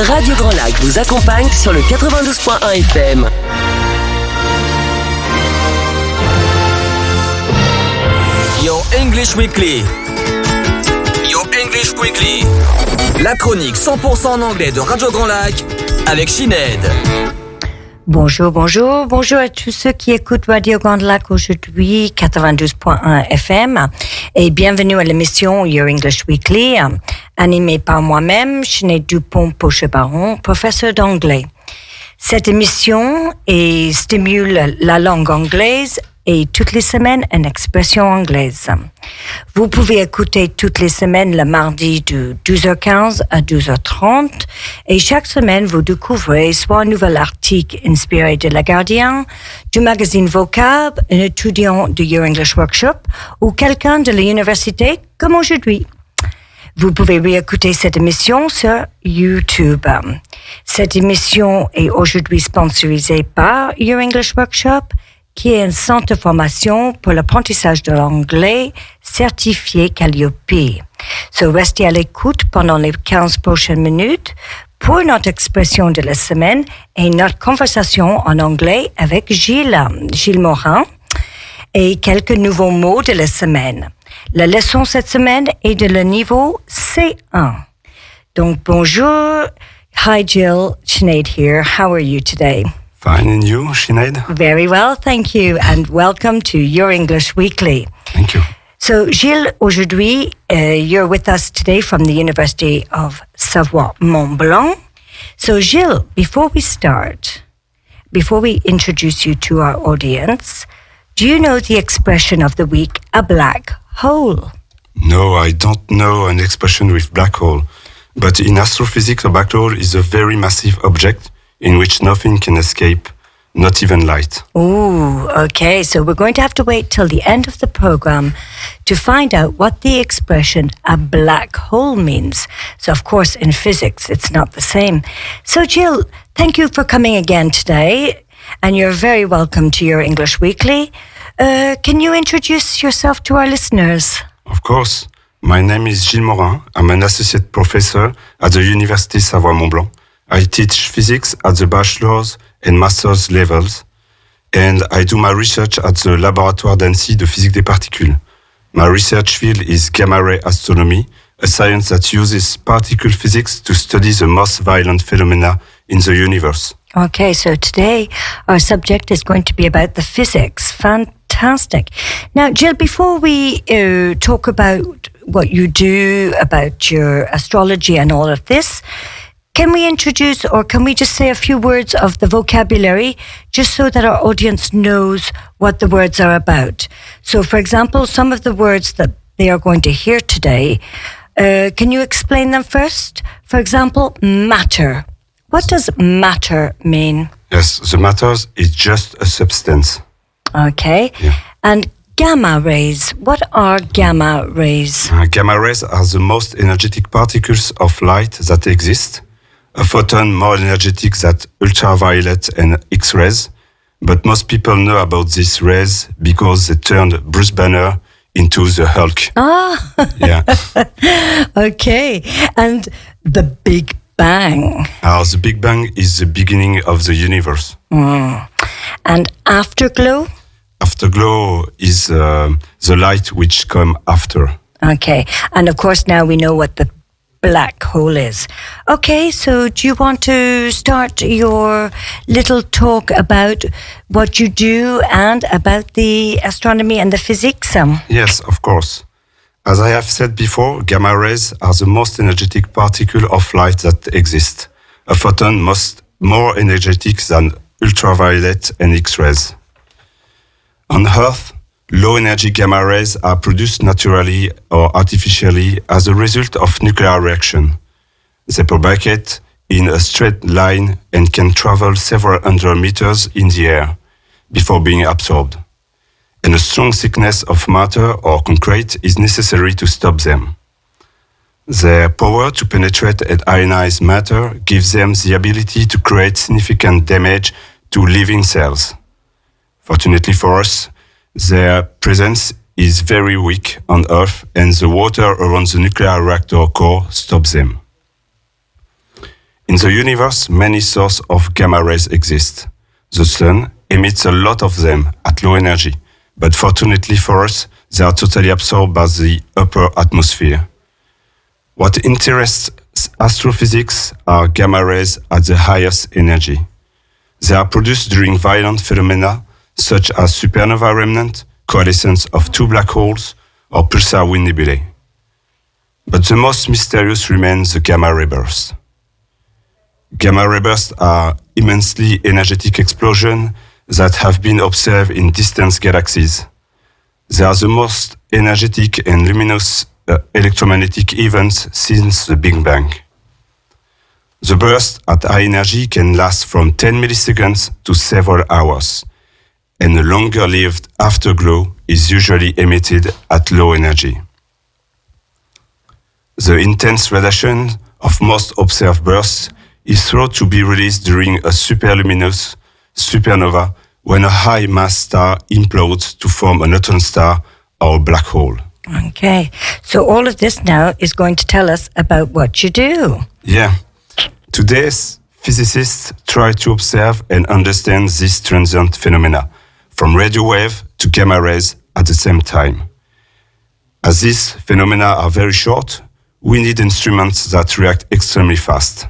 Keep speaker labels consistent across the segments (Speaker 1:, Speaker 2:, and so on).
Speaker 1: Radio Grand Lac vous accompagne sur le 92.1 FM.
Speaker 2: Your English Weekly. Your English Weekly. La chronique 100% en anglais de Radio Grand Lac avec Sinead.
Speaker 3: Bonjour à tous ceux qui écoutent Radio Grand Lac aujourd'hui, 92.1 FM, et bienvenue à l'émission Your English Weekly, animée par moi-même, Sinead Dupont-Pochebaron, professeur d'anglais. Cette émission stimule la langue anglaise et toutes les semaines une expression anglaise. Vous pouvez écouter toutes les semaines le mardi de 12h15 à 12h30 et chaque semaine vous découvrez soit un nouvel article inspiré de La Guardian, du magazine Vocab, un étudiant du Your English Workshop ou quelqu'un de l'université comme aujourd'hui. Vous pouvez réécouter cette émission sur YouTube. Cette émission est aujourd'hui sponsorisée par Your English Workshop, qui est un centre de formation pour l'apprentissage de l'anglais certifié Calliope. Restez à l'écoute pendant les 15 prochaines minutes pour notre expression de la semaine et notre conversation en anglais avec Gilles Morin et quelques nouveaux mots de la semaine. La leçon cette semaine est de le niveau C1. Donc, bonjour. Hi, Jill. Sinead here. How are you today?
Speaker 4: Fine, and you, Sinead?
Speaker 3: Very well, thank you, and welcome to Your English Weekly.
Speaker 4: Thank you.
Speaker 3: So, Gilles, aujourd'hui, you're with us today from the University of Savoie-Mont-Blanc. So, Gilles, before we introduce you to our audience, do you know the expression of the week, a black hole?
Speaker 4: No, I don't know an expression with black hole. But in astrophysics, a black hole is a very massive object in which nothing can escape, not even light.
Speaker 3: Ooh, okay. So we're going to have to wait till the end of the program to find out what the expression a black hole means. So, of course, in physics, it's not the same. So, Jill, thank you for coming again today, and you're very welcome to Your English Weekly. Can you introduce yourself to our listeners?
Speaker 4: Of course. My name is Gilles Morin. I'm an associate professor at the University Savoie-Mont-Blanc. I teach physics at the bachelor's and master's levels, and I do my research at the Laboratoire d'Annecy de Physique des Particules. My research field is gamma-ray astronomy, a science that uses particle physics to study the most violent phenomena in the universe.
Speaker 3: Okay, so today our subject is going to be about the physics. Fantastic. Now, Jill, before we talk about what you do, about your astrology and all of this, can we introduce, or can we just say a few words of the vocabulary, just so that our audience knows what the words are about? So, for example, some of the words that they are going to hear today, can you explain them first? For example, matter. What does matter mean?
Speaker 4: Yes, the matter is just a substance.
Speaker 3: Okay.
Speaker 4: Yeah.
Speaker 3: And gamma rays. What are gamma rays?
Speaker 4: Gamma rays are the most energetic particles of light that exist. A photon more energetic than ultraviolet and X-rays, but most people know about these rays because they turned Bruce Banner into the Hulk.
Speaker 3: Ah,
Speaker 4: yeah.
Speaker 3: Okay. And the Big Bang.
Speaker 4: The Big Bang is the beginning of the universe.
Speaker 3: And afterglow?
Speaker 4: Afterglow is the light which comes after.
Speaker 3: Okay. And of course now we know what the black hole is. Okay, so do you want to start your little talk about what you do and about the astronomy and the physics?
Speaker 4: Yes, of course. As I have said before, gamma rays are the most energetic particle of light that exist. A photon more energetic than ultraviolet and X-rays. On Earth, low-energy gamma rays are produced naturally or artificially as a result of nuclear reaction. They propagate in a straight line and can travel several hundred meters in the air before being absorbed. And a strong thickness of matter or concrete is necessary to stop them. Their power to penetrate and ionize matter gives them the ability to create significant damage to living cells. Fortunately for us, their presence is very weak on Earth, and the water around the nuclear reactor core stops them. In the universe, many sources of gamma rays exist. The sun emits a lot of them at low energy, but fortunately for us, they are totally absorbed by the upper atmosphere. What interests astrophysics are gamma rays at the highest energy. They are produced during violent phenomena such as supernova remnant, coalescence of two black holes, or pulsar wind nebulae. But the most mysterious remains the gamma ray burst. Gamma ray bursts are immensely energetic explosions that have been observed in distant galaxies. They are the most energetic and luminous electromagnetic events since the Big Bang. The burst at high energy can last from 10 milliseconds to several hours, and a longer-lived afterglow is usually emitted at low energy. The intense radiation of most observed bursts is thought to be released during a superluminous supernova when a high-mass star implodes to form a neutron star or a black hole.
Speaker 3: Okay, so all of this now is going to tell us about what you do.
Speaker 4: Yeah. Today's physicists try to observe and understand these transient phenomena, from radio wave to gamma rays at the same time. As these phenomena are very short, we need instruments that react extremely fast.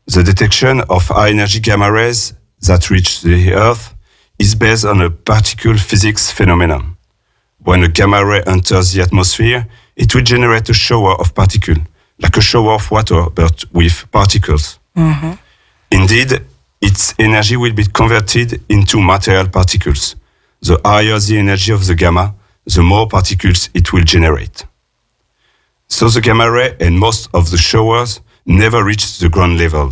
Speaker 4: The detection of high-energy gamma rays that reach the Earth is based on a particle physics phenomenon. When a gamma ray enters the atmosphere, it will generate a shower of particles, like a shower of water but with particles. Mm-hmm. Indeed, its energy will be converted into material particles. The higher the energy of the gamma, the more particles it will generate. So the gamma ray and most of the showers never reach the ground level.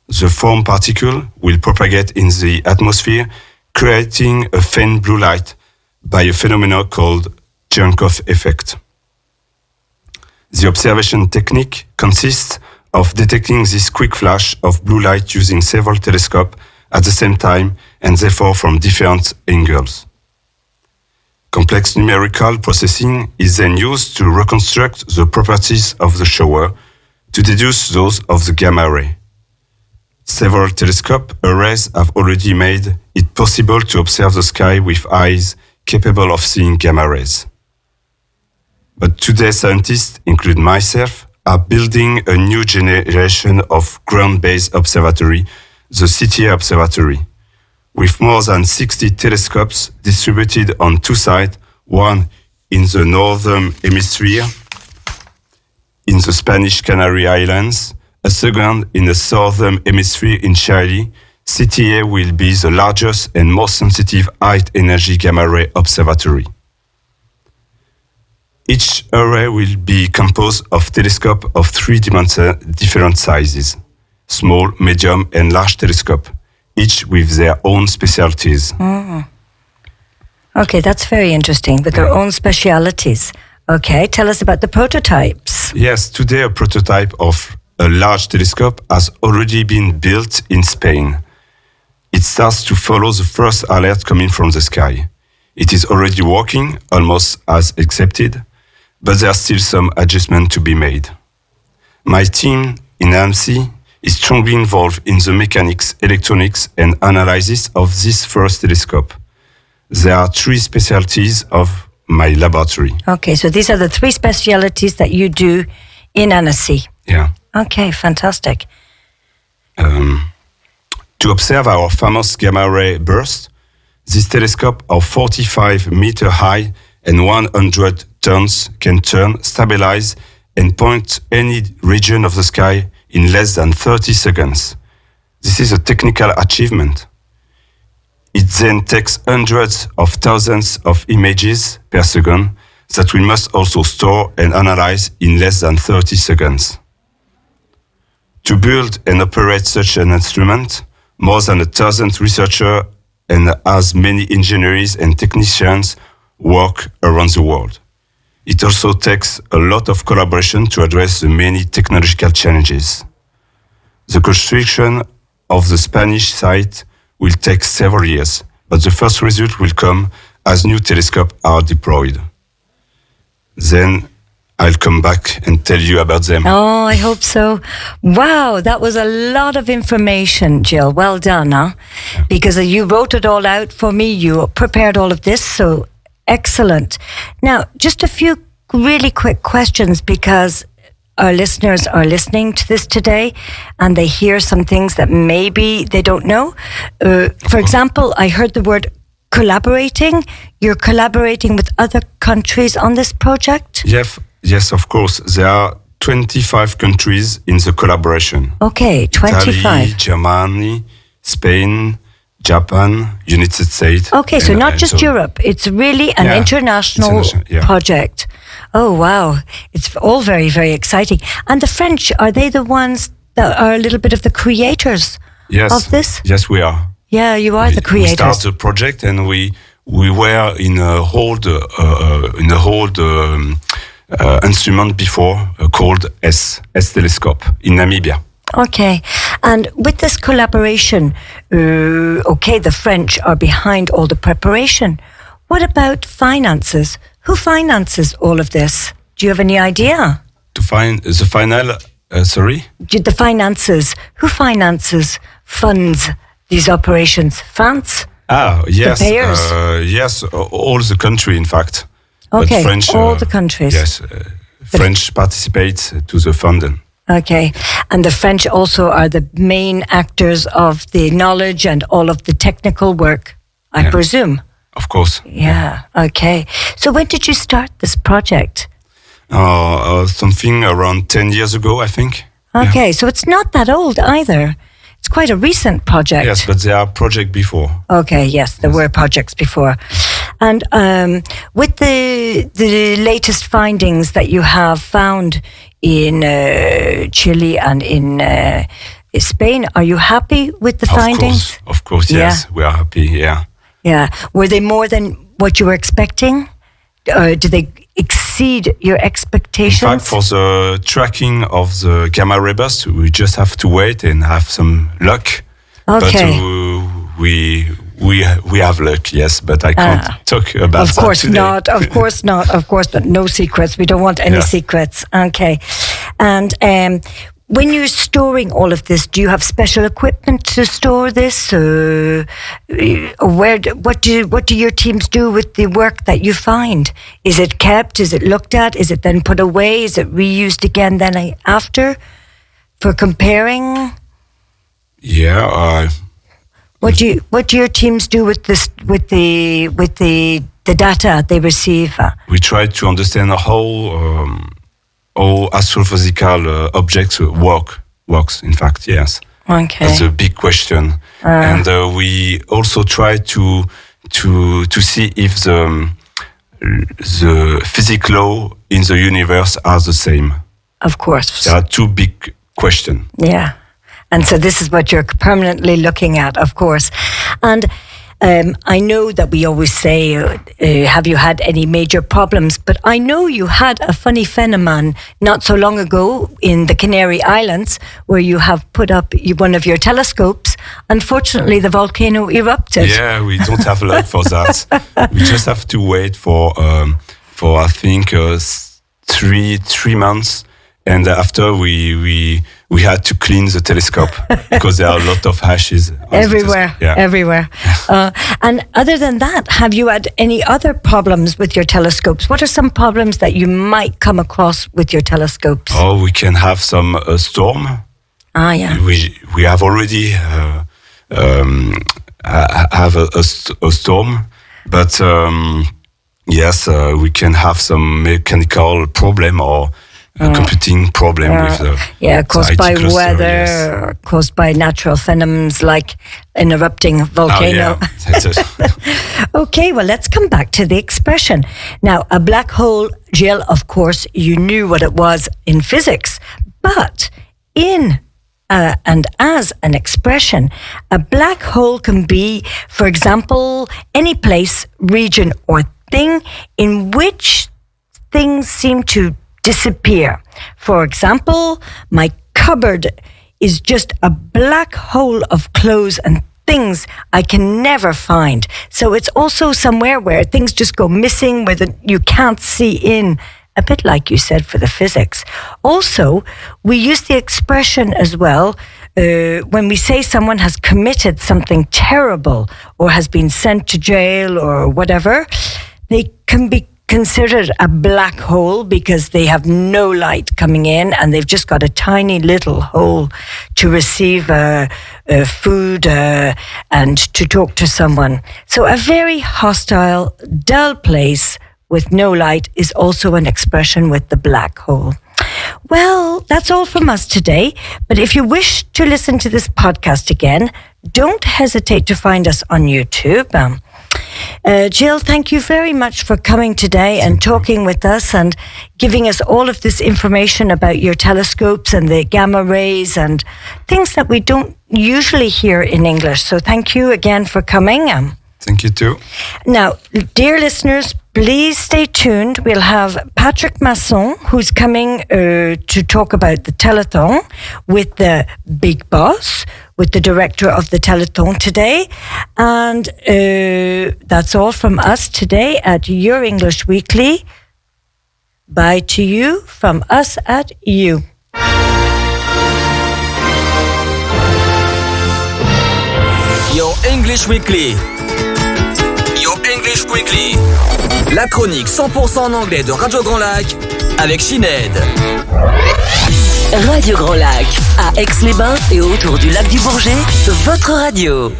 Speaker 4: The formed particle will propagate in the atmosphere, creating a faint blue light by a phenomenon called Cherenkov effect. The observation technique consists of detecting this quick flash of blue light using several telescopes at the same time and therefore from different angles. Complex numerical processing is then used to reconstruct the properties of the shower to deduce those of the gamma ray. Several telescope arrays have already made it possible to observe the sky with eyes capable of seeing gamma rays. But today scientists, including myself, are building a new generation of ground-based observatory, the CTA Observatory, with more than 60 telescopes distributed on two sites, one in the northern hemisphere, in the Spanish Canary Islands, a second in the southern hemisphere in Chile. CTA will be the largest and most sensitive high-energy gamma-ray observatory. Each array will be composed of telescopes of three different sizes: small, medium, and large telescope, each with their own specialties.
Speaker 3: Mm. Okay, that's very interesting, with their own specialities. Okay, tell us about the prototypes.
Speaker 4: Yes, today a prototype of a large telescope has already been built in Spain. It starts to follow the first alert coming from the sky. It is already working, almost as expected, but there are still some adjustments to be made. My team in AMC is strongly involved in the mechanics, electronics, and analysis of this first telescope. There are three specialties of my laboratory.
Speaker 3: Okay, so these are the three specialities that you do in Annecy.
Speaker 4: Yeah.
Speaker 3: Okay, fantastic.
Speaker 4: To observe our famous gamma-ray burst, this telescope of 45 meters high and 100 tons can turn, stabilize, and point any region of the sky in less than 30 seconds. This is a technical achievement. It then takes hundreds of thousands of images per second that we must also store and analyze in less than 30 seconds. To build and operate such an instrument, more than 1,000 researchers and as many engineers and technicians work around the world. It also takes a lot of collaboration to address the many technological challenges. The construction of the Spanish site will take several years, but the first result will come as new telescopes are deployed. Then I'll come back and tell you about them.
Speaker 3: Oh, I hope so. Wow, that was a lot of information, Jill. Well done, huh? Yeah. Because you wrote it all out for me. You prepared all of this, so excellent. Now, just a few really quick questions, because our listeners are listening to this today and they hear some things that maybe they don't know. For example, I heard the word collaborating. You're collaborating with other countries on this project?
Speaker 4: Yes, of course. There are 25 countries in the collaboration.
Speaker 3: Okay, 25.
Speaker 4: Italy, Germany, Spain, Japan, United States.
Speaker 3: Okay, so not just Europe. It's really an international project. Oh, wow. It's all very, very exciting. And the French, are they the ones that are a little bit of the creators of this?
Speaker 4: Yes, we are.
Speaker 3: Yeah, you are the creators.
Speaker 4: We started the project and we were in a hold instrument before called S telescope in Namibia.
Speaker 3: Okay, and with this collaboration, the French are behind all the preparation. What about finances? Who finances all of this? Do you have any idea?
Speaker 4: To find the final,
Speaker 3: The finances. Who funds these operations? France?
Speaker 4: Yes.
Speaker 3: The payers?
Speaker 4: Yes, all the country, in fact.
Speaker 3: Okay,
Speaker 4: but French,
Speaker 3: all the countries.
Speaker 4: Yes, French participates to the funding.
Speaker 3: Okay, and the French also are the main actors of the knowledge and all of the technical work, I presume.
Speaker 4: Of course.
Speaker 3: Yeah, okay. So when did you start this project?
Speaker 4: Something around 10 years ago, I think.
Speaker 3: Okay, so it's not that old either. It's quite a recent project.
Speaker 4: Yes, but there are projects before.
Speaker 3: Okay, yes, there were projects before. And with the latest findings that you have found in Chile and in Spain, are you happy with the findings?
Speaker 4: Of course, yes, we are happy,
Speaker 3: Yeah. Were they more than what you were expecting? Did they exceed your expectations?
Speaker 4: In fact, for the tracking of the gamma ray burst, we just have to wait and have some luck.
Speaker 3: Okay.
Speaker 4: But we have luck, yes, but I can't talk about that today.
Speaker 3: Of course not, but no secrets. We don't want any secrets. Okay. And when you're storing all of this, do you have special equipment to store this? What do your teams do with the work that you find? Is it kept? Is it looked at? Is it then put away? Is it reused again then after for comparing?
Speaker 4: Yeah.
Speaker 3: What do your teams do with this with the data they receive?
Speaker 4: We try to understand how astrophysical objects works. In fact, yes.
Speaker 3: Okay.
Speaker 4: That's a big question, and we also try to see if the physics law in the universe are the same.
Speaker 3: Of course.
Speaker 4: There are two big questions.
Speaker 3: Yeah. And so this is what you're permanently looking at, of course. And I know that we always say, have you had any major problems? But I know you had a funny phenomenon not so long ago in the Canary Islands, where you have put up one of your telescopes. Unfortunately, the volcano erupted.
Speaker 4: Yeah, we don't have luck for that. We just have to wait for I think 3 months. And after we had to clean the telescope because there are a lot of ashes
Speaker 3: everywhere. And other than that, have you had any other problems with your telescopes? What are some problems that you might come across with your telescopes?
Speaker 4: Oh, we can have some storm.
Speaker 3: Yeah.
Speaker 4: We have already have a storm, but yes, we can have some mechanical problem or computing problem with
Speaker 3: caused by
Speaker 4: cluster,
Speaker 3: weather, caused by natural phenomena like an erupting volcano. Okay, well, let's come back to the expression. Now, a black hole, Jill, of course, you knew what it was in physics, but and as an expression, a black hole can be, for example, any place, region, or thing in which things seem to disappear. For example, my cupboard is just a black hole of clothes and things I can never find. So it's also somewhere where things just go missing, where you can't see in a bit like you said for the physics. Also, we use the expression as well when we say someone has committed something terrible or has been sent to jail or whatever. They can be considered a black hole because they have no light coming in and they've just got a tiny little hole to receive food and to talk to someone. So a very hostile, dull place with no light is also an expression with the black hole. Well, that's all from us today. But if you wish to listen to this podcast again, don't hesitate to find us on YouTube. Jill, thank you very much for coming today and talking with us and giving us all of this information about your telescopes and the gamma rays and things that we don't usually hear in English. So thank you again for coming.
Speaker 4: Thank you too.
Speaker 3: Now, dear listeners, please stay tuned. We'll have Patrick Masson, who's coming to talk about the telethon with the big boss, with the director of the telethon today. And that's all from us today at Your English Weekly. Bye to you from us at you.
Speaker 2: Your English Weekly. Your English Weekly. La chronique 100% en anglais de Radio Grand Lac avec Sinead.
Speaker 1: Radio Grand Lac, à Aix-les-Bains et autour du lac du Bourget, votre radio.